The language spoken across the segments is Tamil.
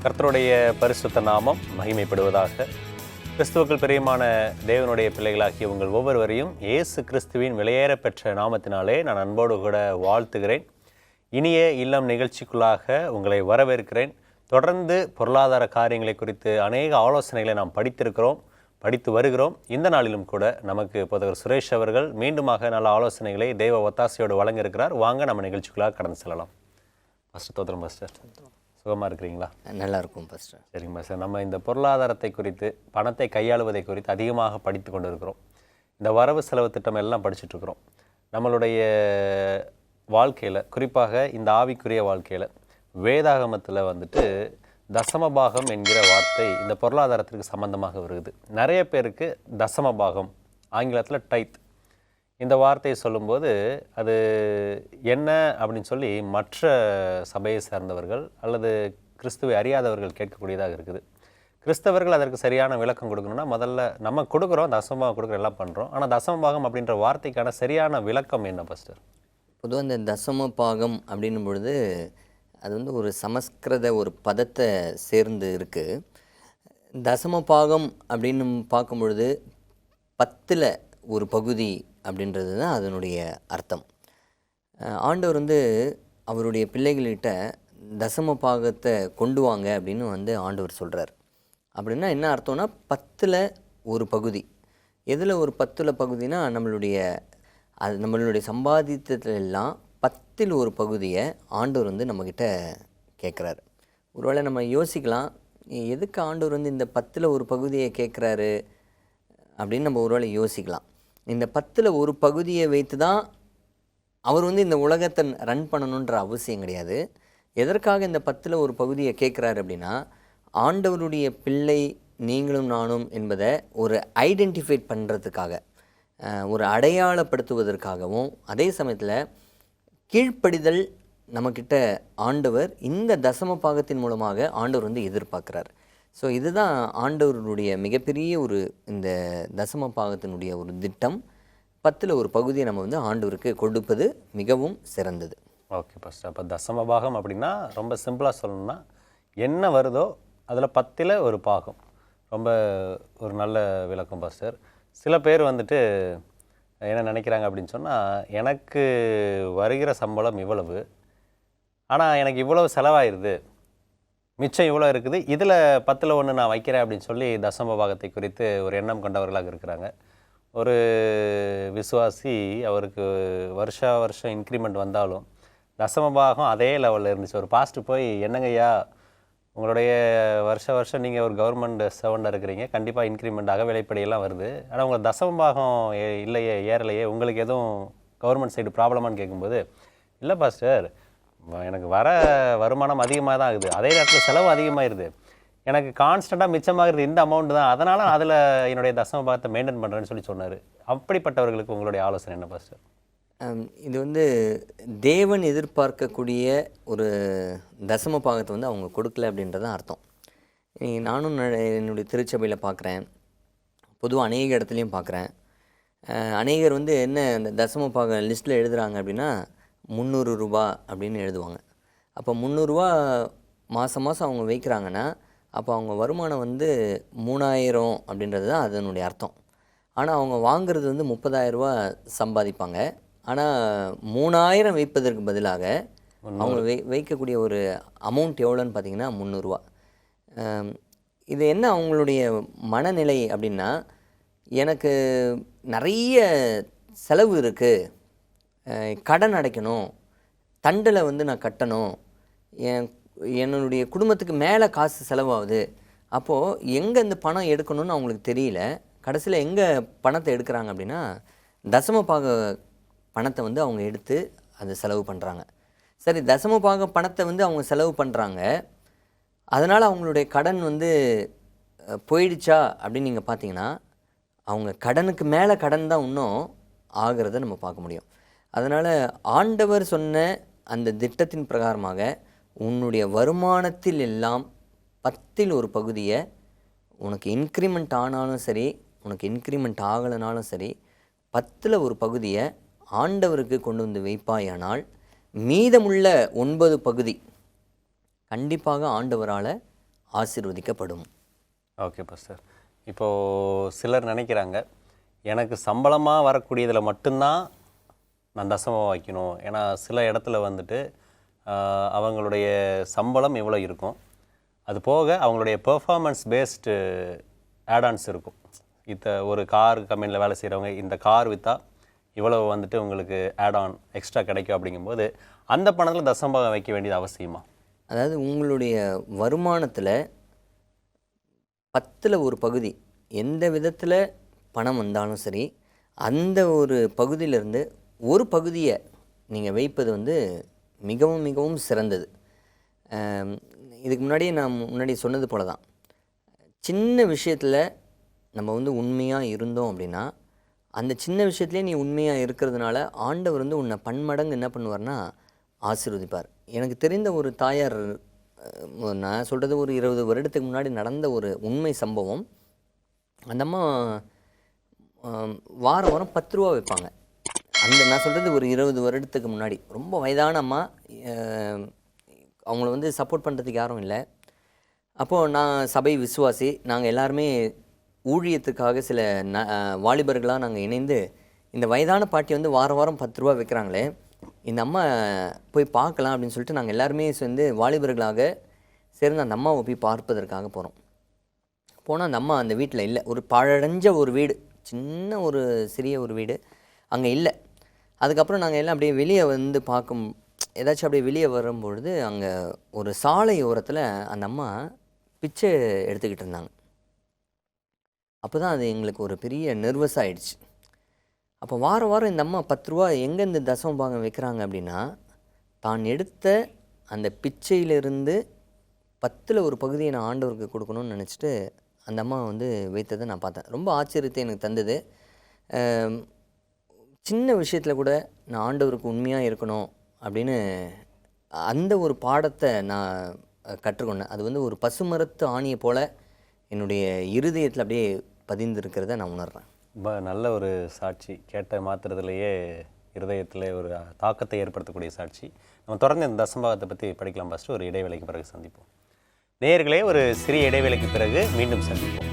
கர்த்தருடைய பரிசுத்த நாமம் மகிமைப்படுவதாக. கிறிஸ்துவுக்குள் பிரியமான தேவனுடைய பிள்ளைகளாகிய உங்கள் ஒவ்வொருவரையும் இயேசு கிறிஸ்துவின் விலையேற பெற்ற நாமத்தினாலே நான் அன்போடு கூட வாழ்த்துகிறேன். இனிய இல்லம் நிகழ்ச்சிக்குள்ளாக உங்களை வரவேற்கிறேன். தொடர்ந்து பொருளாதார காரியங்களை குறித்து அநேக ஆலோசனைகளை நாம் படித்து வருகிறோம். இந்த நாளிலும் கூட நமக்கு போதகர் சுரேஷ் அவர்கள் மீண்டுமாக நல்ல ஆலோசனைகளை தெய்வ ஒத்தாசையோடு வழங்க இருக்கிறார். வாங்க நம்ம நிகழ்ச்சிக்குள்ளாக கடந்து செல்லலாம். ஃபஸ்ட்டு தோத்திரம் பாஸ்டர், சுகமாக இருக்கிறீங்களா? நல்லா இருக்கும் பாஸ்டர். சரிங்க பாஸ்டர், நம்ம இந்த பொருளாதாரத்தை குறித்து, பணத்தை கையாளுவதை குறித்து அதிகமாக படித்து கொண்டு இருக்கிறோம். இந்த வரவு செலவு திட்டம் எல்லாம் படிச்சுட்ருக்குறோம். நம்மளுடைய வாழ்க்கையில், குறிப்பாக இந்த ஆவிக்குரிய வாழ்க்கையில், வேதாகமத்தில் வந்துட்டு தசமபாகம் என்கிற வார்த்தை இந்த பொருளாதாரத்திற்கு சம்பந்தமாக வருது. நிறைய பேருக்கு தசமபாகம், ஆங்கிலத்தில் டைத், இந்த வார்த்தையை சொல்லும்போது அது என்ன அப்படின்னு சொல்லி மற்ற சபையை சார்ந்தவர்கள் அல்லது கிறிஸ்துவை அறியாதவர்கள் கேட்கக்கூடியதாக இருக்குது. கிறிஸ்தவர்கள் அதற்கு சரியான விளக்கம் கொடுக்கணும்னா முதல்ல நம்ம கொடுக்குறோம், தசமபாகம் கொடுக்குற எல்லாம் பண்ணுறோம். ஆனால் தசமபாகம் அப்படின்ற வார்த்தைக்கான சரியான விளக்கம் என்ன பாஸ்டர்? பொதுவாக இந்த தசமபாகம் அப்படின்னும் பொழுது அது வந்து ஒரு சமஸ்கிருத ஒரு பதத்தை சேர்ந்து இருக்குது. தசமபாகம் அப்படின்னு பார்க்கும் பொழுது 10ல் ஒரு பகுதி அப்படின்றது தான் அதனுடைய அர்த்தம். ஆண்டவர் வந்து அவருடைய பிள்ளைகள்கிட்ட தசம பாகத்தை கொண்டு வாங்க அப்படின்னு வந்து ஆண்டவர் சொல்கிறார். அப்படின்னா என்ன அர்த்தம்னா 10ல் ஒரு பகுதி. எதில் ஒரு 10ல் பகுதினா நம்மளுடைய சம்பாதித்ததுல எல்லாம் 10ல் ஒரு பகுதியை ஆண்டவர் வந்து நம்மக்கிட்ட கேட்குறாரு. ஒருவேளை நம்ம யோசிக்கலாம், எதுக்கு ஆண்டவர் வந்து இந்த 10ல் ஒரு பகுதியை கேட்குறாரு அப்படின்னு நம்ம ஒருவேளை யோசிக்கலாம். இந்த 10ல் ஒரு பகுதியை வைத்து தான் அவர் வந்து இந்த உலகத்தை ரன் பண்ணணுன்ற அவசியம் கிடையாது. எதற்காக இந்த 10ல் ஒரு பகுதியை கேட்குறாரு அப்படின்னா, ஆண்டவருடைய பிள்ளை நீங்களும் நானும் என்பதை ஒரு ஐடென்டிஃபைட் பண்ணுறதுக்காக, ஒரு அடையாளப்படுத்துவதற்காகவும், அதே சமயத்தில் கீழ்ப்படிதல் நம்மக்கிட்ட ஆண்டவர் இந்த தசம பாகத்தின் மூலமாக ஆண்டவர் வந்து எதிர்பார்க்குறார். ஸோ இதுதான் ஆண்டவருடைய மிகப்பெரிய ஒரு இந்த தசம பாகத்தினுடைய ஒரு திட்டம். 10ல் ஒரு பகுதியை நம்ம வந்து ஆண்டவருக்கு கொடுப்பது மிகவும் சிறந்தது. ஓகே பாஸ்டர், அப்போ தசம பாகம் அப்படின்னா ரொம்ப சிம்பிளாக சொல்லணும்னா என்ன வருதோ அதில் 10ல் ஒரு பாகம். ரொம்ப ஒரு நல்ல விளக்கம் பாஸ்டர். சில பேர் வந்துட்டு என்ன நினைக்கிறாங்க அப்படின்னு சொன்னால், எனக்கு வருகிற சம்பளம் இவ்வளவு, ஆனால் எனக்கு இவ்வளவு செலவாயிருது, மிச்சம் இவ்வளோ இருக்குது, இதில் 10ல் ஒன்று நான் வைக்கிறேன் அப்படின்னு சொல்லி தசம பாகத்தை குறித்து ஒரு எண்ணம் கொண்டவர்களாக இருக்கிறாங்க. ஒரு விசுவாசி, அவருக்கு வருஷம் இன்க்ரிமெண்ட் வந்தாலும் தசம பாகம் அதே லெவலில் இருந்துச்சு. ஒரு பாஸ்ட்டு போய், என்னங்கய்யா உங்களுடைய வருஷம் நீங்கள் ஒரு கவர்மெண்ட் சர்வெண்டாக இருக்கிறீங்க, கண்டிப்பாக இன்க்ரிமெண்ட் அகவிலைப்படியெல்லாம் வருது, ஆனால் உங்கள் தசம பாகம் இல்லையே, ஏறலையே, உங்களுக்கு எதுவும் கவர்மெண்ட் சைடு ப்ராப்ளமானு கேட்கும்போது, இல்லை பாஸ்டர், எனக்கு வர வருமானம் அதிகமாக தான் ஆகுது, அதே நேரத்தில் செலவு அதிகமாகிடுது, எனக்கு கான்ஸ்டண்ட்டாக மிச்சமாகிறது இந்த அமௌண்ட் தான், அதனால் அதில் என்னுடைய தசம பாகத்தை மெயின்டைன் பண்ணுறேன்னு சொல்லி சொன்னார். அப்படிப்பட்டவர்களுக்கு உங்களுடைய ஆலோசனை என்ன பாஸ்டர்? இது வந்து தேவன் எதிர்பார்க்கக்கூடிய ஒரு தசம பாகத்தை வந்து அவங்க கொடுக்கல அப்படின்றதான் அர்த்தம். நானும் என்னுடைய திருச்சபையில் பார்க்குறேன், பொதுவாக அநேக இடத்துலையும் பார்க்குறேன். அநேகர் வந்து என்ன அந்த தசம பாக லிஸ்ட்டில் எழுதுகிறாங்க அப்படின்னா 300 ரூபா அப்படின்னு எழுதுவாங்க. அப்போ 300 ரூபா மாதம் அவங்க வைக்கிறாங்கன்னா, அப்போ அவங்க வருமானம் வந்து 3000 அப்படின்றது தான் அதனுடைய அர்த்தம். ஆனால் அவங்க வாங்குறது வந்து 30,000 ரூபா சம்பாதிப்பாங்க. ஆனால் 3000 வைப்பதற்கு பதிலாக அவங்க வைக்கக்கூடிய ஒரு அமௌண்ட் எவ்வளோன்னு பார்த்தீங்கன்னா 300 ரூபா. இது என்ன அவங்களுடைய மனநிலை அப்படின்னா, எனக்கு நிறைய செலவு இருக்குது, கடன் அடைக்கணும், தண்டில் வந்து நான் கட்டணும், என்னுடைய குடும்பத்துக்கு மேலே காசு செலவாகுது, அப்போது எங்கே இந்த பணம் எடுக்கணும்னு அவங்களுக்கு தெரியல. கடைசியில் எங்கே பணத்தை எடுக்கிறாங்க அப்படின்னா, தசம பாக பணத்தை வந்து அவங்க எடுத்து அதை செலவு பண்ணுறாங்க. சரி, தசம பாக பணத்தை வந்து அவங்க செலவு பண்ணுறாங்க, அதனால் அவங்களுடைய கடன் வந்து போயிடுச்சா அப்படின்னு நீங்கள் பார்த்தீங்கன்னா, அவங்க கடனுக்கு மேலே கடன் தான் இன்னும் ஆகிறத நம்ம பார்க்க முடியும். அதனால் ஆண்டவர் சொன்ன அந்த திட்டத்தின் பிரகாரமாக உன்னுடைய வருமானத்தில் எல்லாம் 10ல் ஒரு பகுதியை, உனக்கு இன்க்ரிமெண்ட் ஆனாலும் சரி, உனக்கு இன்க்ரிமெண்ட் ஆகலைனாலும் சரி, 10ல் ஒரு பகுதியை ஆண்டவருக்கு கொண்டு வந்து வைப்பாயானால் மீதமுள்ள 9 பகுதி கண்டிப்பாக ஆண்டவரால் ஆசீர்வதிக்கப்படும். Okay pastor. இப்போது சிலர் நினைக்கிறாங்க, எனக்கு சம்பளமாக வரக்கூடியதில் மட்டும்தான் நான் தசமம் வைக்கணும். ஏன்னா சில இடத்துல வந்துட்டு அவங்களுடைய சம்பளம் இவ்வளோ இருக்கும், அது போக அவங்களுடைய பெர்ஃபார்மன்ஸ் பேஸ்டு ஆடான்ஸ் இருக்கும். ஒரு கார் கம்பெனியில் வேலை செய்கிறவங்க இந்த கார் விற்றா இவ்வளோ வந்துட்டு உங்களுக்கு ஆட்-ஆன் எக்ஸ்ட்ரா கிடைக்கும். அப்படிங்கும்போது அந்த பணத்தில் தசமபாகம் வைக்க வேண்டியது அவசியமா? அதாவது உங்களுடைய வருமானத்தில் 10ல் ஒரு பகுதி எந்த விதத்தில் பணம் வந்தாலும் சரி, அந்த ஒரு பகுதியிலிருந்து ஒரு பகுதியை நீங்கள் வைப்பது வந்து மிகவும் மிகவும் சிறந்தது. இதுக்கு முன்னாடியே நான் முன்னாடி சொன்னது போல தான், சின்ன விஷயத்தில் நம்ம வந்து உண்மையாக இருந்தோம் அப்படின்னா, அந்த சின்ன விஷயத்துலேயே நீ உண்மையாக இருக்கிறதுனால ஆண்டவர் வந்து உன்னை பன்மடங்கு என்ன பண்ணுவார்னா ஆசீர்வதிப்பார். எனக்கு தெரிந்த ஒரு தாயார், நான் சொல்கிறது ஒரு 20 வருடத்துக்கு முன்னாடி நடந்த ஒரு உண்மை சம்பவம். அந்த அம்மா வாரம் வாரம் 10 ரூபா வைப்பாங்க. நான் சொல்கிறது ஒரு 20 வருடத்துக்கு முன்னாடி. ரொம்ப வயதான அம்மா, அவங்கள வந்து சப்போர்ட் பண்ணுறதுக்கு யாரும் இல்லை. அப்போது நான் சபை விசுவாசி, நாங்கள் எல்லாருமே ஊழியத்துக்காக சில வாலிபர்களாக நாங்கள் இணைந்து இந்த வயதான பாட்டி வந்து வாரம் வாரம் 10 ரூபா வைக்கிறாங்களே, இந்த அம்மா போய் பார்க்கலாம் அப்படின்னு சொல்லிட்டு நாங்கள் எல்லாருமே சேர்ந்து வாலிபர்களாக சேர்ந்து அந்த அம்மாவை போய் பார்ப்பதற்காக போகிறோம். போனால் அந்த அம்மா அந்த வீட்டில் இல்லை. ஒரு பாழடைஞ்ச ஒரு வீடு, சின்ன ஒரு சிறிய ஒரு வீடு அங்கே இல்லை. அதுக்கப்புறம் நாங்கள் எல்லாம் அப்படியே வெளியே வந்து ஏதாச்சும் அப்படியே வெளியே வரும்பொழுது அங்கே ஒரு சாலை ஓரத்தில் அந்த அம்மா பிச்சை எடுத்துக்கிட்டு இருந்தாங்க. அப்போ தான் அது எங்களுக்கு ஒரு பெரிய நர்வஸ் ஆகிடுச்சு. அப்போ வாரம் வாரம் இந்த அம்மா 10 ரூபா எங்கே இந்த தசம பாகம் வைக்கிறாங்க அப்படின்னா, தான் எடுத்த அந்த பிச்சையிலிருந்து 10ல் ஒரு பகுதியை நான் ஆண்டவருக்கு கொடுக்கணும்னு நினச்சிட்டு அந்த அம்மா வந்து வைத்ததை நான் பார்த்தேன். ரொம்ப ஆச்சரியத்தை எனக்கு தந்தது. சின்ன விஷயத்தில் கூட நான் ஆண்டவருக்கு உண்மையாக இருக்கணும் அப்படின்னு அந்த ஒரு பாடத்தை நான் கற்றுக்கொண்டேன். அது வந்து ஒரு பசுமரத்து ஆணியை போல் என்னுடைய இருதயத்தில் அப்படியே பதிந்திருக்கிறத நான் உணர்றேன். ரொம்ப நல்ல ஒரு சாட்சி. கேட்ட மாத்திரத்திலேயே இருதயத்தில் ஒரு தாக்கத்தை ஏற்படுத்தக்கூடிய சாட்சி. நம்ம தொடர்ந்து இந்த தசமபாகத்தை பற்றி படிக்கலாம். ஃபஸ்ட்டு ஒரு இடைவேளைக்கு பிறகு சந்திப்போம். நேயர்களே, ஒரு சிறிய இடைவேளைக்கு பிறகு மீண்டும் சந்திப்போம்.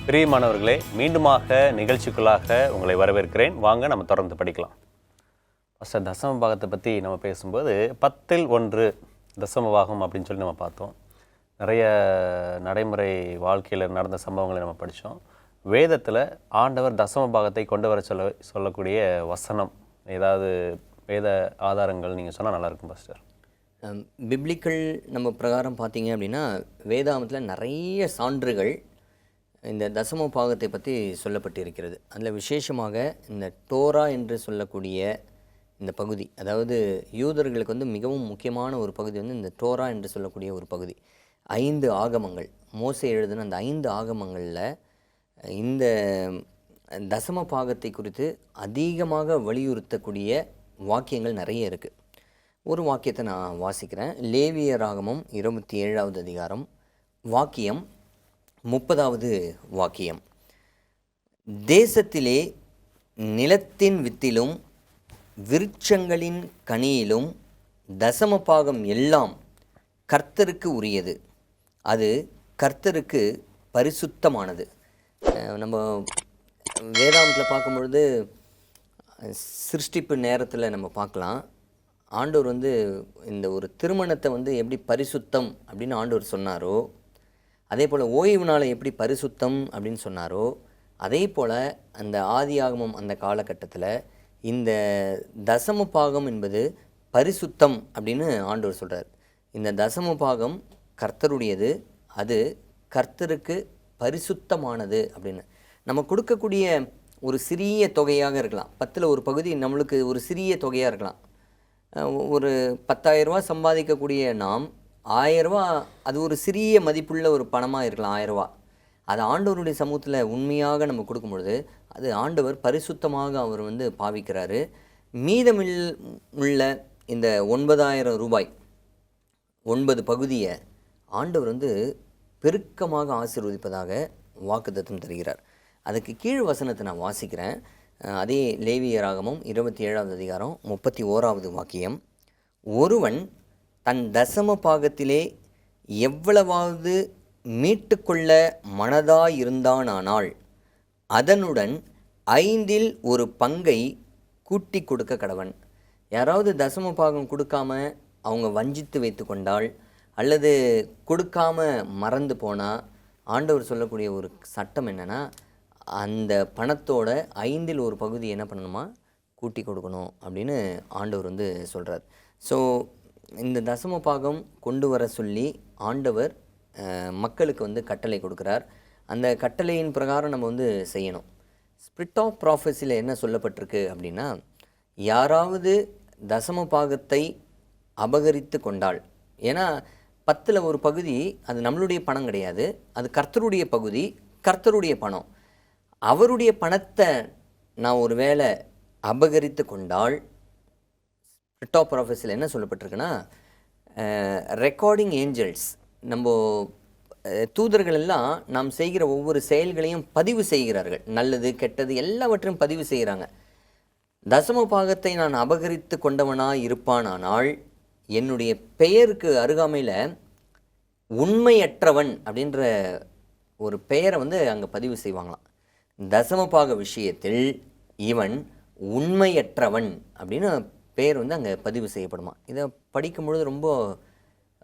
பிரியமானவர்களே, மீண்டுமாக நிகழ்ச்சிக்குள்ளாக உங்களை வரவேற்கிறேன். வாங்க நம்ம தொடர்ந்து படிக்கலாம். ஃபஸ்ட்டு தசமபாகத்தை பற்றி நம்ம பேசும்போது 10ல் 1 தசமபாகம் அப்படின்னு சொல்லி நம்ம பார்த்தோம். நிறைய நடைமுறை வாழ்க்கையில் நடந்த சம்பவங்களை நம்ம படித்தோம். வேதத்தில் ஆண்டவர் தசமபாகத்தை கொண்டு வர சொல்லக்கூடிய வசனம் ஏதாவது வேத ஆதாரங்கள் நீங்கள் சொன்னால் நல்லாயிருக்கும் பாஸ்டர். பிப்ளிக்கல் நம்ம பிரகாரம் பார்த்தீங்க அப்படின்னா, வேதாகமத்தில் நிறைய சான்றுகள் இந்த தசம பாகத்தை பற்றி சொல்லப்பட்டிருக்கிறது. அதில் விசேஷமாக இந்த டோரா என்று சொல்லக்கூடிய இந்த பகுதி, அதாவது யூதர்களுக்கு வந்து மிகவும் முக்கியமான ஒரு பகுதி வந்து இந்த டோரா என்று சொல்லக்கூடிய ஒரு பகுதி. 5 ஆகமங்கள், மோசே எழுதின அந்த 5 ஆகமங்களில் இந்த தசம பாகத்தை குறித்து அதிகமாக வலியுறுத்தக்கூடிய வாக்கியங்கள் நிறைய இருக்குது. ஒரு வாக்கியத்தை நான் வாசிக்கிறேன். லேவியராகமம் 27வது அதிகாரம் வாக்கியம் 30வது வாக்கியம். தேசத்திலே நிலத்தின் வித்திலும் விருட்சங்களின் கனியிலும் தசம பாகம் எல்லாம் கர்த்தருக்கு உரியது, அது கர்த்தருக்கு பரிசுத்தமானது. நம்ம வேதாகமத்தில் பார்க்கும்பொழுது சிருஷ்டிப்பு நேரத்தில் நம்ம பார்க்கலாம், ஆண்டவர் வந்து இந்த ஒரு திருமணத்தை வந்து எப்படி பரிசுத்தம் அப்படின்னு ஆண்டவர் சொன்னாரோ, அதே போல் ஓய்வு நாளை எப்படி பரிசுத்தம் அப்படின்னு சொன்னாரோ, அதே போல் அந்த ஆதியாகமம் அந்த காலகட்டத்தில் இந்த தசம பாகம் என்பது பரிசுத்தம் அப்படின்னு ஆண்டவர் சொல்கிறார். இந்த தசம பாகம் கர்த்தருடையது, அது கர்த்தருக்கு பரிசுத்தமானது அப்படின்னு. நம்ம கொடுக்கக்கூடிய ஒரு சிறிய தொகையாக இருக்கலாம், 10ல் ஒரு பகுதி நம்மளுக்கு ஒரு சிறிய தொகையாக இருக்கலாம். ஒரு 10,000 ரூபா சம்பாதிக்கக்கூடிய நாம் 1000 ரூபா, அது ஒரு சிறிய மதிப்புள்ள ஒரு பணமாக இருக்கலாம். 1000 ரூபா அது ஆண்டவருடைய சமூகத்தில் உண்மையாக நம்ம கொடுக்கும் பொழுது அது ஆண்டவர் பரிசுத்தமாக அவர் வந்து பாவிக்கிறாரு. மீதமில் உள்ள இந்த 9,000 ரூபாய் 9 பகுதியை ஆண்டவர் வந்து பெருக்கமாக ஆசீர்வதிப்பதாக வாக்குத்தத்தம் தருகிறார். அதுக்கு கீழ் வசனத்தை நான் வாசிக்கிறேன். அதே லேவியராகமம் 27வது அதிகாரம் 31வது வாக்கியம். ஒருவன் தன் தசம பாகத்திலே எவ்வளவாவது மீட்டுக்கொள்ள மனதாயிருந்தானால் அதனுடன் 5இல் ஒரு பங்கை கூட்டி கொடுக்க கடவன். யாராவது தசம பாகம் கொடுக்காம அவங்க வஞ்சித்து வைத்து கொண்டால் அல்லது கொடுக்காம மறந்து போனால் ஆண்டவர் சொல்லக்கூடிய ஒரு சட்டம் என்னென்னா, அந்த பணத்தோட 5இல் ஒரு பகுதி என்ன பண்ணணுமா, கூட்டி கொடுக்கணும் அப்படின்னு ஆண்டவர் வந்து சொல்கிறார். ஸோ இந்த தசம பாகம் கொண்டு வர சொல்லி ஆண்டவர் மக்களுக்கு வந்து கட்டளை கொடுக்குறார். அந்த கட்டளையின் பிரகாரம் நம்ம வந்து செய்யணும். ஸ்பிரிட் ஆஃப் ப்ராஃபஸியில் என்ன சொல்லப்பட்டிருக்கு அப்படின்னா, யாராவது தசம பாகத்தை அபகரித்து கொண்டால், ஏன்னா 10ல் ஒரு பகுதி அது நம்மளுடைய பணம் கிடையாது, அது கர்த்தருடைய பகுதி, கர்த்தருடைய பணம். அவருடைய பணத்தை நான் ஒரு வேளை அபகரித்து கொண்டால், ஸ்பிரிட் ஆஃப் ப்ராஃபஸியில் என்ன சொல்லப்பட்டிருக்குன்னா, ரெக்கார்டிங் ஏஞ்சல்ஸ், நம்ம தூதர்கள் எல்லாம் நாம் செய்கிற ஒவ்வொரு செயல்களையும் பதிவு செய்கிறார்கள். நல்லது கெட்டது எல்லாவற்றையும் பதிவு செய்கிறாங்க. தசம பாகத்தை நான் அபகரித்து கொண்டவனாய் இருப்பானானால் என்னுடைய பெயருக்கு அருகாமையில் உண்மையற்றவன் அப்படின்ற ஒரு பெயரை வந்து அங்கே பதிவு செய்வாங்களாம். தசம பாக விஷயத்தில் இவன் உண்மையற்றவன் அப்படின்னு பெயர் வந்து அங்கே பதிவு செய்யப்படுமா. இதை படிக்கும் பொழுது ரொம்ப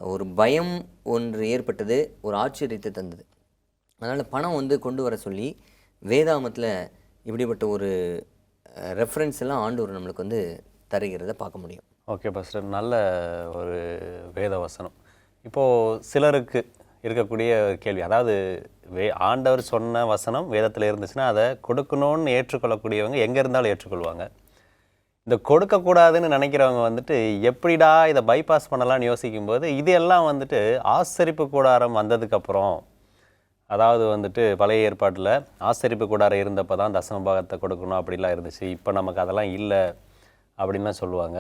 ஒரு பயம் ஒன்று ஏற்பட்டது, ஒரு ஆச்சரியத்தை தந்தது. அதனால் பணம் வந்து கொண்டு வர சொல்லி வேதாமத்தில் இப்படிப்பட்ட ஒரு ரெஃபரன்ஸ் எல்லாம் ஆண்டவர் நம்மளுக்கு வந்து தருகிறத பார்க்க முடியும். ஓகே பாஸ்டர், நல்ல ஒரு வேத வசனம். இப்போது சிலருக்கு இருக்கக்கூடிய கேள்வி, அதாவது ஆண்டவர் சொன்ன வசனம் வேதத்தில் இருந்துச்சுன்னா அதை கொடுக்கணும்னு ஏற்றுக்கொள்ளக்கூடியவங்க எங்கே இருந்தாலும் ஏற்றுக்கொள்வாங்க. இந்த கொடுக்கக்கூடாதுன்னு நினைக்கிறவங்க வந்துட்டு எப்படிடா இதை பைபாஸ் பண்ணலான்னு யோசிக்கும்போது, இது எல்லாம் வந்துட்டு ஆசரிப்பு கூடாரம் வந்ததுக்கப்புறம், அதாவது வந்துட்டு பழைய ஏற்பாட்டில் ஆசரிப்பு கூடாரம் இருந்தப்போ தான் தசம பாகத்தை கொடுக்கணும் அப்படிலாம் இருந்துச்சு. இப்போ நமக்கு அதெல்லாம் இல்லை அப்படின்லாம் சொல்லுவாங்க.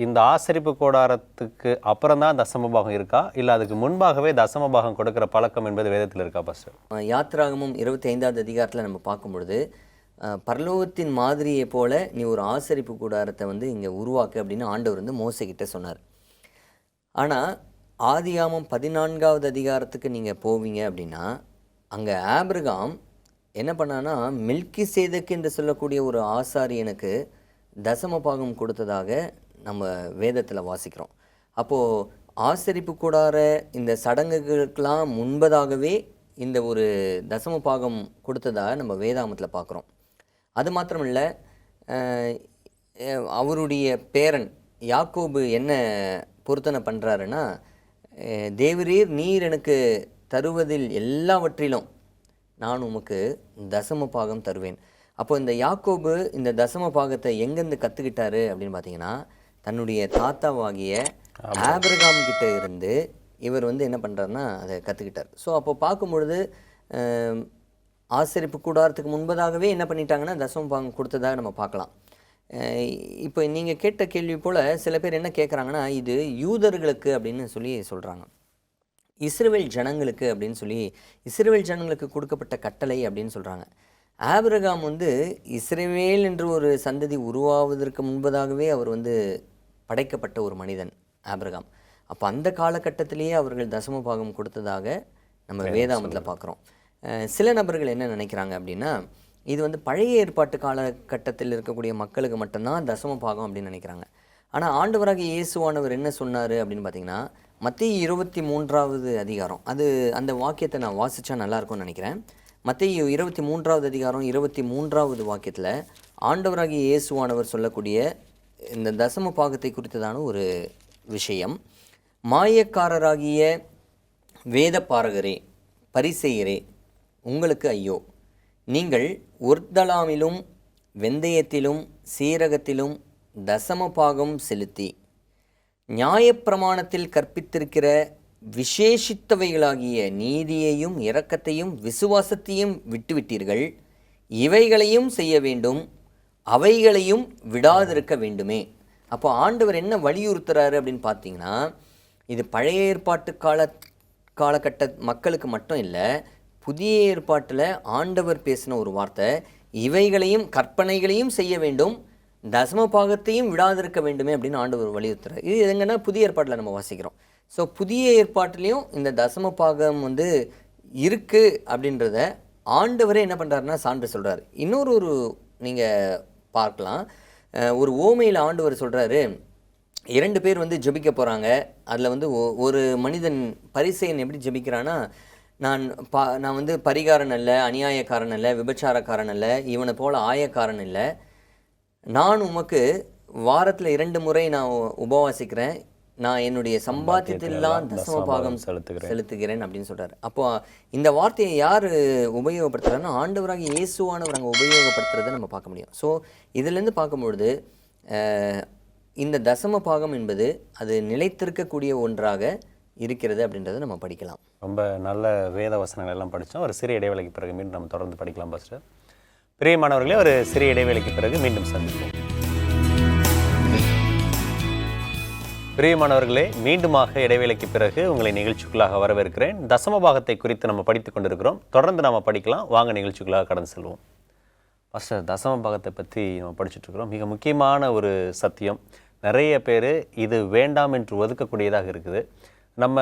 இந்த ஆசரிப்பு கூடாரத்துக்கு அப்புறம் தான் தசம பாகம் இருக்கா, இல்லை அதுக்கு முன்பாகவே தசம பாகம் கொடுக்குற பழக்கம் என்பது வேதத்தில் இருக்கா பாஸ்டர்? யாத்திராகமம் 25வது அதிகாரத்தில் நம்ம பார்க்கும் பொழுது, பரலோகத்தின் மாதிரியை போல நீ ஒரு ஆசரிப்பு கூடாரத்தை வந்து இங்கே உருவாக்கு அப்படின்னு ஆண்டவர் வந்து மோசேக்கிட்ட சொன்னார். ஆனால் ஆதியாமம் 14வது அதிகாரத்துக்கு நீங்கள் போவீங்க அப்படின்னா, அங்கே ஆபிரகாம் என்ன பண்ணான்னா, மெல்கிசேதேக்கு என்று சொல்லக்கூடிய ஒரு ஆசாரியனுக்கு தசம பாகம் கொடுத்ததாக நம்ம வேதத்தில் வாசிக்கிறோம். அப்போது ஆசரிப்பு கூடார இந்த சடங்குகளுக்கெல்லாம் முன்பதாகவே இந்த ஒரு தசம பாகம் கொடுத்ததாக நம்ம வேதாமத்தில் பார்க்குறோம். அது மாத்திரமில்ல, அவருடைய பேரன் யாக்கோபு என்ன பொருத்தனை பண்ணுறாருன்னா, தேவரீர் நீர் எனக்கு தருவதில் எல்லாவற்றிலும் நான் உமக்கு தசம பாகம் தருவேன். அப்போ இந்த யாக்கோபு இந்த தசம பாகத்தை எங்கேருந்து கற்றுக்கிட்டாரு அப்படின்னு பார்த்தீங்கன்னா, தன்னுடைய தாத்தாவாகிய ஆபிரகாம் கிட்ட இருந்து இவர் வந்து என்ன பண்ணுறாருன்னா அதை கற்றுக்கிட்டார். ஸோ அப்போ பார்க்கும்பொழுது ஆசரிப்பு கூடாரத்துக்கு முன்பதாகவே என்ன பண்ணிட்டாங்கன்னா தசம பாகம் கொடுத்ததாக நம்ம பார்க்கலாம். இப்போ நீங்கள் கேட்ட கேள்வி போல் சில பேர் என்ன கேட்குறாங்கன்னா, இது யூதர்களுக்கு அப்படின்னு சொல்லி சொல்கிறாங்க, இஸ்ரவேல் ஜனங்களுக்கு அப்படின்னு சொல்லி, இஸ்ரவேல் ஜனங்களுக்கு கொடுக்கப்பட்ட கட்டளை அப்படின்னு சொல்கிறாங்க. ஆபிரகாம் வந்து இஸ்ரவேல் என்று ஒரு சந்ததி உருவாவதற்கு முன்பதாகவே அவர் வந்து படைக்கப்பட்ட ஒரு மனிதன் ஆபிரகாம். அப்போ அந்த காலகட்டத்திலேயே அவர்கள் தசம பாகம் கொடுத்ததாக நம்ம வேதாமத்தில் பார்க்குறோம். சில நபர்கள் என்ன நினைக்கிறாங்க அப்படின்னா, இது வந்து பழைய ஏற்பாட்டு காலகட்டத்தில் இருக்கக்கூடிய மக்களுக்கு மட்டும்தான் தசம பாகம் அப்படின்னு நினைக்கிறாங்க. ஆனால் ஆண்டவராகிய இயேசுவானவர் என்ன சொன்னார் அப்படின்னு பார்த்தீங்கன்னா, மத்தேயு 23வது அதிகாரம், அது அந்த வாக்கியத்தை நான் வாசித்தா நல்லாயிருக்கும்னு நினைக்கிறேன். மத்தேயு 23வது அதிகாரம் 23வது வாக்கியத்தில் ஆண்டவராகிய இயேசுவானவர் சொல்லக்கூடிய இந்த தசம பாகத்தை குறித்ததான ஒரு விஷயம். மாயக்காரராகிய வேத பாரகரே, பரிசேயரே, உங்களுக்கு ஐயோ! நீங்கள் ஒர்தலாமிலும் வெந்தயத்திலும் சீரகத்திலும் தசம பாகம் செலுத்தி நியாயப்பிரமாணத்தில் கற்பித்திருக்கிற விசேஷித்தவைகளாகிய நீதியையும் இரக்கத்தையும் விசுவாசத்தையும் விட்டுவிட்டீர்கள். இவைகளையும் செய்ய வேண்டும், அவைகளையும் விடாதிருக்க வேண்டுமே. அப்போ ஆண்டவர் என்ன வலியுறுத்துறாரு அப்படின்னு பார்த்தீங்கன்னா, இது பழைய ஏற்பாட்டு காலகட்ட மக்களுக்கு மட்டும் இல்லை, புதிய ஏற்பாட்டில் ஆண்டவர் பேசின ஒரு வார்த்தை. இவைகளையும் கற்பனைகளையும் செய்ய வேண்டும், தசம பாகத்தையும் விடாதிருக்க வேண்டுமே அப்படின்னு ஆண்டவர் வலியுறுத்துறார். இது எங்கன்னா புதிய ஏற்பாட்டில் நம்ம வாசிக்கிறோம். ஸோ புதிய ஏற்பாட்டிலையும் இந்த தசம பாகம் வந்து இருக்குது அப்படின்றத ஆண்டவரே என்ன பண்ணுறாருன்னா சான்று சொல்கிறார். ஒரு நீங்கள் பார்க்கலாம், ஒரு ஓமையில் ஆண்டவர் சொல்கிறாரு, 2 பேர் வந்து ஜெபிக்க போகிறாங்க. அதில் வந்து ஒரு மனிதன் பரிசேயன் எப்படி ஜெபிக்கிறான்னா, நான் வந்து பரிகாரன் அல்ல, அநியாயக்காரன் அல்ல, விபச்சாரக்காரன் அல்ல, இவனை போல் ஆயக்காரன் இல்லை, நான் உமக்கு வாரத்தில் 2 முறை நான் உபவாசிக்கிறேன், நான் என்னுடைய சம்பாத்தியத்திலாம் தசம பாகம் செலுத்துகிறேன் அப்படின்னு சொல்கிறார். அப்போ இந்த வார்த்தையை யார் உபயோகப்படுத்துகிறாருன்னா ஆண்டவராக இயேசுவானவர் அங்கே உபயோகப்படுத்துறதை நம்ம பார்க்க முடியும். ஸோ இதுலேருந்து பார்க்கும்பொழுது இந்த தசம பாகம் என்பது அது நிலைத்திருக்கக்கூடிய ஒன்றாக இருக்கிறது அப்படின்றத நம்ம படிக்கலாம். ரொம்ப நல்ல வேத வசனங்கள் எல்லாம் படித்தோம். ஒரு சிறிய இடைவேளைக்கு பிறகு மீண்டும் நம்ம தொடர்ந்து படிக்கலாம் பாஸ்டர். பிரியமானவர்களே, ஒரு சிறிய இடைவேளைக்கு பிறகு மீண்டும் சந்திப்போம். பிரியமானவர்களே, மீண்டுமாக இடைவேளைக்கு பிறகு உங்களை நிகழ்ச்சிக்குள்ளாக வரவேற்கிறேன். தசம பாகத்தை குறித்து நம்ம படித்து கொண்டிருக்கிறோம். தொடர்ந்து நம்ம படிக்கலாம். வாங்க நிகழ்ச்சிக்குள்ளாக கடந்து செல்வோம். பாஸ்டர், தசம பாகத்தை பற்றி நம்ம படிச்சுட்ருக்கிறோம். மிக முக்கியமான ஒரு சத்தியம். நிறைய பேர் இது வேண்டாம் என்று ஒதுக்கக்கூடியதாக இருக்குது. நம்ம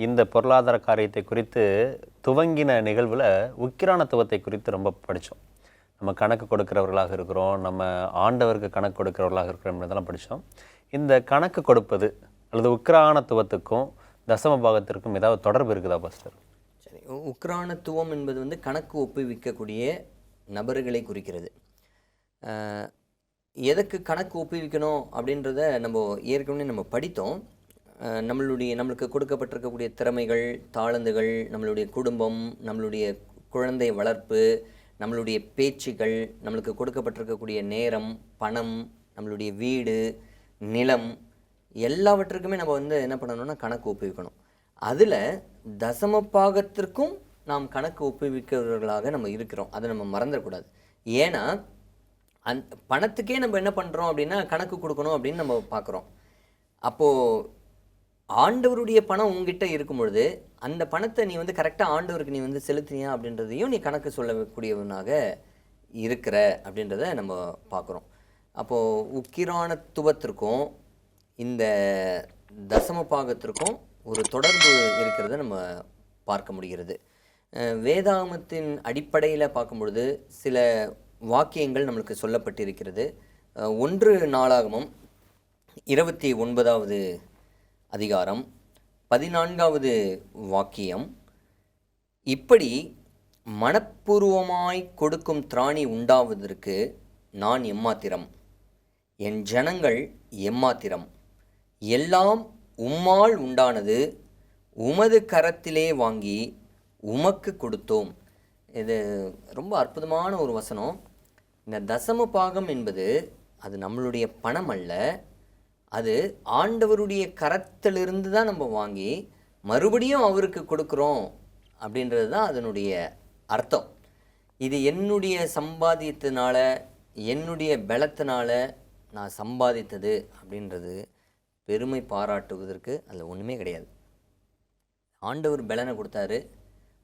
இந்த பொருளாதார காரியத்தை குறித்து துவங்கின நிகழ்வில் உக்கிரானத்துவத்தை குறித்து ரொம்ப படித்தோம். நம்ம கணக்கு கொடுக்கிறவர்களாக இருக்கிறோம், நம்ம ஆண்டவருக்கு கணக்கு கொடுக்கிறவர்களாக இருக்கிறோம் இதெல்லாம் படித்தோம். இந்த கணக்கு கொடுப்பது அல்லது உக்கிரானத்துவத்துக்கும் தசம பாகத்திற்கும் ஏதாவது தொடர்பு இருக்குதா பாஸ்டர்? சரி, உக்கிரானத்துவம் என்பது வந்து கணக்கு ஒப்புவிக்கக்கூடிய நபர்களை குறிக்கிறது. எதுக்கு கணக்கு ஒப்புவிக்கணும் அப்படின்றத நம்ம ஏற்கனவே நம்ம படித்தோம். நம்மளுக்கு கொடுக்கப்பட்டிருக்கக்கூடிய திறமைகள், தாளந்துகள், நம்மளுடைய குடும்பம், நம்மளுடைய குழந்தை வளர்ப்பு, நம்மளுடைய பேச்சுகள், நம்மளுக்கு கொடுக்கப்பட்டிருக்கக்கூடிய நேரம், பணம், நம்மளுடைய வீடு, நிலம், எல்லாவற்றுக்குமே நம்ம வந்து என்ன பண்ணணும்னா கணக்கு ஒப்புவிக்கணும். அதில் தசம பாகத்திற்கும் நாம் கணக்கு ஒப்புவிக்கிறவர்களாக நம்ம இருக்கிறோம். அதை நம்ம மறந்துடக்கூடாது. ஏன்னா பணத்துக்கே நம்ம என்ன பண்ணுறோம் அப்படின்னா கணக்கு கொடுக்கணும் அப்படின்னு நம்ம பார்க்குறோம். அப்போது ஆண்டவருடைய பணம் உங்ககிட்ட இருக்கும் பொழுது அந்த பணத்தை நீ வந்து கரெக்டாக ஆண்டவருக்கு நீ வந்து செலுத்தினியா அப்படின்றதையும் நீ கணக்கு சொல்லக்கூடியவனாக இருக்கிற அப்படின்றத நம்ம பார்க்குறோம். அப்போது உக்கிரானத்துவத்திற்கும் இந்த தசம பாகத்திற்கும் ஒரு தொடர்பு இருக்கிறத நம்ம பார்க்க முடிகிறது. வேதாகமத்தின் அடிப்படையில் பார்க்கும் பொழுது சில வாக்கியங்கள் நம்மளுக்கு சொல்லப்பட்டிருக்கிறது. 1 நாளாகமம் 29வது அதிகாரம் 14வது வாக்கியம், இப்படி மனப்பூர்வமாய் கொடுக்கும் திராணி உண்டாவதற்கு நான் எம்மாத்திரம், என் ஜனங்கள் எம்மாத்திரம், எல்லாம் உம்மால் உண்டானது, உமது கரத்திலே வாங்கி உமக்கு கொடுத்தோம். இது ரொம்ப அற்புதமான ஒரு வசனம். இந்த தசம பாகம் என்பது அது நம்மளுடைய பணம் அல்ல, அது ஆண்டவருடைய கரத்திலிருந்து தான் நம்ம வாங்கி மறுபடியும் அவருக்கு கொடுக்குறோம் அப்படின்றது தான் அதனுடைய அர்த்தம். இது என்னுடைய சம்பாதியத்தினால, என்னுடைய பலத்தினால நான் சம்பாதித்தது அப்படின்றது பெருமை பாராட்டுவதற்கு அதில் ஒன்றுமே கிடையாது. ஆண்டவர் பலனை கொடுத்தாரு,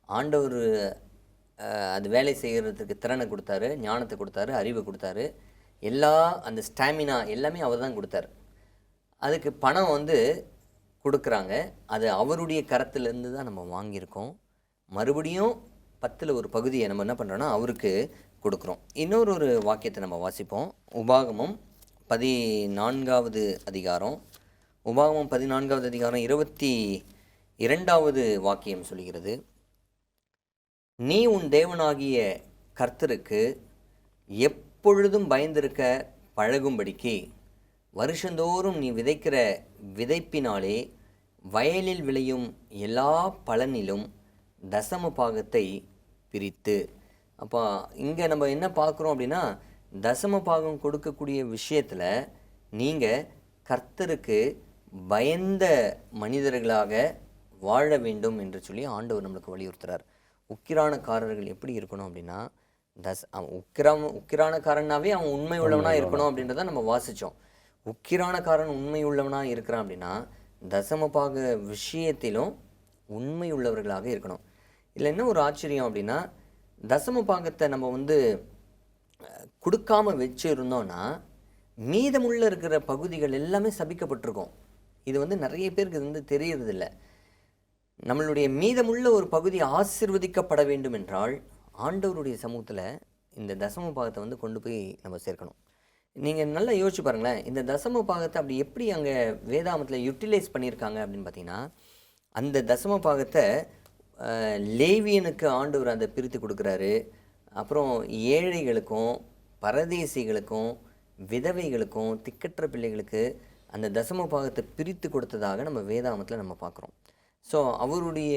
ஆண்டவர் அது வேலை செய்கிறதுக்கு திறனை கொடுத்தாரு, ஞானத்தை கொடுத்தாரு, அறிவை கொடுத்தாரு, அந்த ஸ்டாமினா எல்லாமே அவர் தான் கொடுத்தாரு. அதுக்கு பணம் வந்து கொடுக்குறாங்க, அது அவருடைய கரத்துலேருந்து தான் நம்ம வாங்கியிருக்கோம். மறுபடியும் 10ல் ஒரு பகுதியை நம்ம என்ன பண்ணுறோன்னா அவருக்கு கொடுக்குறோம். இன்னொரு வாக்கியத்தை நம்ம வாசிப்போம். உபாகமம் 14வது அதிகாரம் 22வது வாக்கியம் சொல்கிறது, நீ உன் தேவனாகிய கர்த்தருக்கு எப்பொழுதும் பயந்திருக்க பழகும்படிக்கு வருஷந்தோறும் நீ விதைக்கிற விதைப்பினாலே வயலில் விளையும் எல்லா பலனிலும் தசம பாகத்தை பிரித்து. அப்போ இங்கே நம்ம என்ன பார்க்குறோம் அப்படின்னா, தசம பாகம் கொடுக்கக்கூடிய விஷயத்தில் நீங்கள் கர்த்தருக்கு பயந்த மனிதர்களாக வாழ வேண்டும் என்று சொல்லி ஆண்டவர் நம்மளுக்கு வலியுறுத்துறார். உக்கிரானக்காரர்கள் எப்படி இருக்கணும் அப்படின்னா, உக்கிரானக்காரனாவே அவன் உண்மை உள்ளவனாக இருக்கணும் அப்படின்றத நம்ம வாசித்தோம். உக்கிரானக்காரன் உண்மை உள்ளவனாக இருக்கிறான் அப்படின்னா தசமபாக விஷயத்திலும் உண்மை உள்ளவர்களாக இருக்கணும். இல்லை என்ன ஒரு ஆச்சரியம் அப்படின்னா, தசம பாகத்தை நம்ம வந்து கொடுக்காம வச்சு இருந்தோம்னா மீதமுள்ள இருக்கிற பகுதிகள் எல்லாமே சபிக்கப்பட்டிருக்கும். இது வந்து நிறைய பேருக்கு இது வந்து தெரியறதில்ல. நம்மளுடைய மீதமுள்ள ஒரு பகுதி ஆசீர்வதிக்கப்பட வேண்டும் என்றால் ஆண்டவருடைய சமூகத்தில் இந்த தசம பாகத்தை வந்து கொண்டு போய் நம்ம சேர்க்கணும். நீங்கள் நல்லா யோசிச்சு பாருங்களேன், இந்த தசம பாகத்தை அப்படி எப்படி அங்கே வேதாமத்தில் யூட்டிலைஸ் பண்ணியிருக்காங்க அப்படின்னு பார்த்தீங்கன்னா, அந்த தசம பாகத்தை லேவியனுக்கு ஆண்டவர் அதை பிரித்து கொடுக்குறாரு. அப்புறம் ஏழைகளுக்கும் பரதேசிகளுக்கும் விதவைகளுக்கும் திக்கற்ற பிள்ளைகளுக்கு அந்த தசம பாகத்தை பிரித்து கொடுத்ததாக நம்ம வேதாமத்தில் நம்ம பார்க்குறோம். ஸோ அவருடைய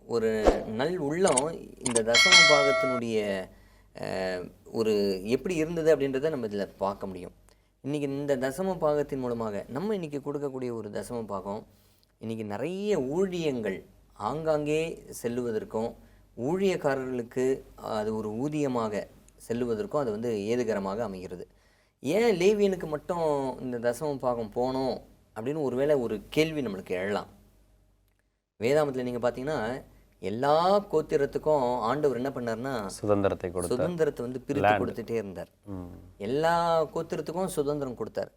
ஒரு நல் உள்ளம் இந்த தசம பாகத்தினுடைய ஒரு எப்படி இருந்தது அப்படின்றத நம்ம இதில் பார்க்க முடியும். இன்றைக்கி இந்த தசம பாகத்தின் மூலமாக நம்ம இன்றைக்கி கொடுக்கக்கூடிய ஒரு தசம பாகம் இன்றைக்கி நிறைய ஊழியங்கள் ஆங்காங்கே செல்லுவதற்கும் ஊழியக்காரர்களுக்கு அது ஒரு ஊதியமாக செல்லுவதற்கும் அது வந்து ஏதுகரமாக அமைகிறது. ஏன் லேவியனுக்கு மட்டும் இந்த தசம பாகம் போனோம் அப்படின்னு ஒருவேளை ஒரு கேள்வி நம்மளுக்கு எழலாம். வேதாமத்தில் நீங்கள் பார்த்தீங்கன்னா எல்லா கோத்திரத்துக்கும் ஆண்டவர் என்ன பண்ணார்னா சுதந்திரத்தை வந்து பிரித்து கொடுத்துட்டே இருந்தார். எல்லா கோத்திரத்துக்கும் சுதந்திரம் கொடுத்தார்.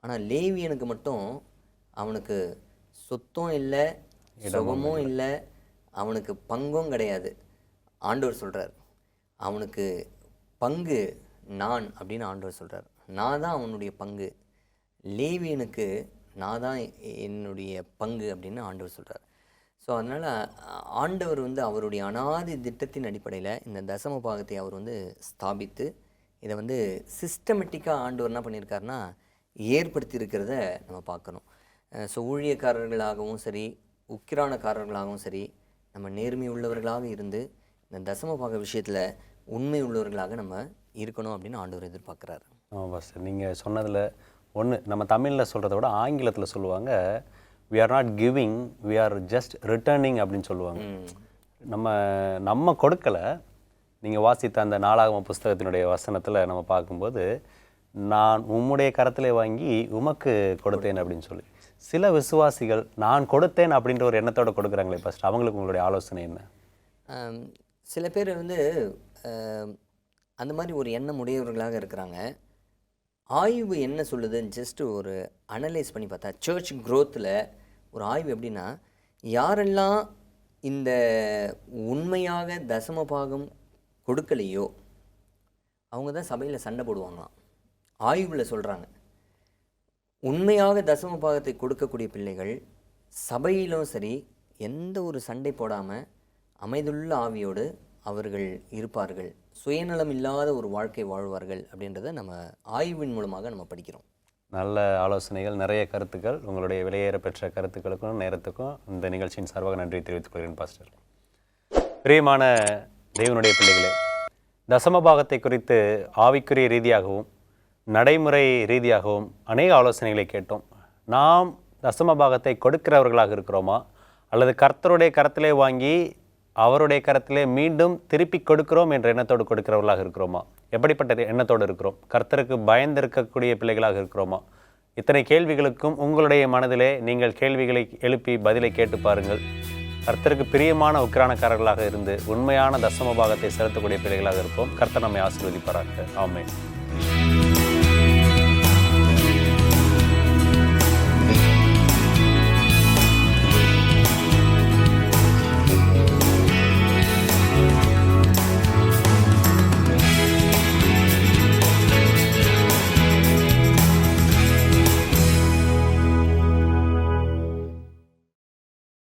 ஆனால் லேவியனுக்கு மட்டும் அவனுக்கு சொத்தும் இல்லை, சுகமும் இல்லை, அவனுக்கு பங்கும் கிடையாது. ஆண்டவர் சொல்கிறார், அவனுக்கு பங்கு நான் அப்படின்னு ஆண்டவர் சொல்கிறார். நான் தான் அவனுடைய பங்கு, லேவியனுக்கு நான் தான் என்னுடைய பங்கு அப்படின்னு ஆண்டவர் சொல்கிறார். ஸோ அதனால் ஆண்டவர் வந்து அவருடைய அனாதி திட்டத்தின் அடிப்படையில் இந்த தசம பாகத்தை அவர் வந்து ஸ்தாபித்து இதை வந்து சிஸ்டமேட்டிக்காக ஆண்டவர் என்ன பண்ணியிருக்காருன்னா ஏற்படுத்தி இருக்கிறத நம்ம பார்க்கணும். ஸோ ஊழியக்காரர்களாகவும் சரி, உக்கிரானக்காரர்களாகவும் சரி, நம்ம நேர்மை உள்ளவர்களாக இருந்து இந்த தசம பாக விஷயத்தில் உண்மை உள்ளவர்களாக நம்ம இருக்கணும் அப்படின்னு ஆண்டவர் எதிர்பார்க்குறாரு. ஆமாம் சார், நீங்கள் சொன்னதில் ஒன்று நம்ம தமிழில் சொல்கிறத விட ஆங்கிலத்தில் சொல்லுவாங்க, we are not giving, we are just returning அப்படின்னு சொல்லுவாங்க. நம்ம கொடுக்கலை. நீங்கள் வாசித்த அந்த நாளாகம புஸ்தகத்தினுடைய வசனத்தில் நம்ம பார்க்கும்போது, நான் உம்முடைய கரத்திலே வாங்கி உமக்கு கொடுத்தேன் அப்படின்னு சொல்லி சில விசுவாசிகள் நான் கொடுத்தேன் அப்படின்ற ஒரு எண்ணத்தோடு கொடுக்குறாங்களே ஃபஸ்ட், அவங்களுக்கு உங்களுடைய ஆலோசனை என்ன? சில பேர் வந்து அந்த மாதிரி ஒரு எண்ணம் உடையவர்களாக இருக்கிறாங்க. ஆய்வு என்ன சொல்லுதுன்னு ஜஸ்ட்டு ஒரு அனலைஸ் பண்ணி பார்த்தா, சர்ச் க்ரோத்தில் ஒரு ஆய்வு எப்படின்னா, யாரெல்லாம் இந்த உண்மையாக தசம பாகம் கொடுக்கலையோ அவங்க தான் சபையில் சண்டை போடுவாங்களாம். ஆய்வில் சொல்கிறாங்க, உண்மையாக தசம பாகத்தை கொடுக்கக்கூடிய பிள்ளைகள் சபையிலும் சரி எந்த ஒரு சண்டை போடாமல் அமைதுள்ள ஆவியோடு அவர்கள் இருப்பார்கள், சுயநலம் இல்லாத ஒரு வாழ்க்கை வாழ்வார்கள் அப்படின்றத நம்ம ஆய்வின் மூலமாக நம்ம படிக்கிறோம். நல்ல ஆலோசனைகள், நிறைய கருத்துக்கள், உங்களுடைய விலையேற பெற்ற கருத்துக்களுக்கும் நேரத்துக்கும் இந்த நிகழ்ச்சியின் சார்பாக நன்றி தெரிவித்துக் கொள்கிறேன் பாஸ்டர். பிரியமான தேவனுடைய பிள்ளைகளே, தசமபாகத்தை குறித்து ஆவிக்குரிய ரீதியாகவும் நடைமுறை ரீதியாகவும் அநேக ஆலோசனைகளை கேட்டோம். நாம் தசமபாகத்தை கொடுக்கிறவர்களாக இருக்கிறோமா, அல்லது கர்த்தருடைய கரத்திலே வாங்கி அவருடைய கரத்திலே மீண்டும் திருப்பி கொடுக்கிறோம் என்ற எண்ணத்தோடு கொடுக்கிறவர்களாக இருக்கிறோமா? எப்படிப்பட்ட எண்ணத்தோடு இருக்கிறோம்? கர்த்தருக்கு பயந்திருக்கக்கூடிய பிள்ளைகளாக இருக்கிறோமா? இத்தனை கேள்விகளுக்கும் உங்களுடைய மனதிலே நீங்கள் கேள்விகளை எழுப்பி பதிலை கேட்டு பாருங்கள். கர்த்தருக்கு பிரியமான உக்கிரானக்காரர்களாக இருந்து உண்மையான தசமபாகத்தை செலுத்தக்கூடிய பிள்ளைகளாக இருப்போம். கர்த்தர் நம்மை ஆசீர்வதிப்பாராக. ஆமென்.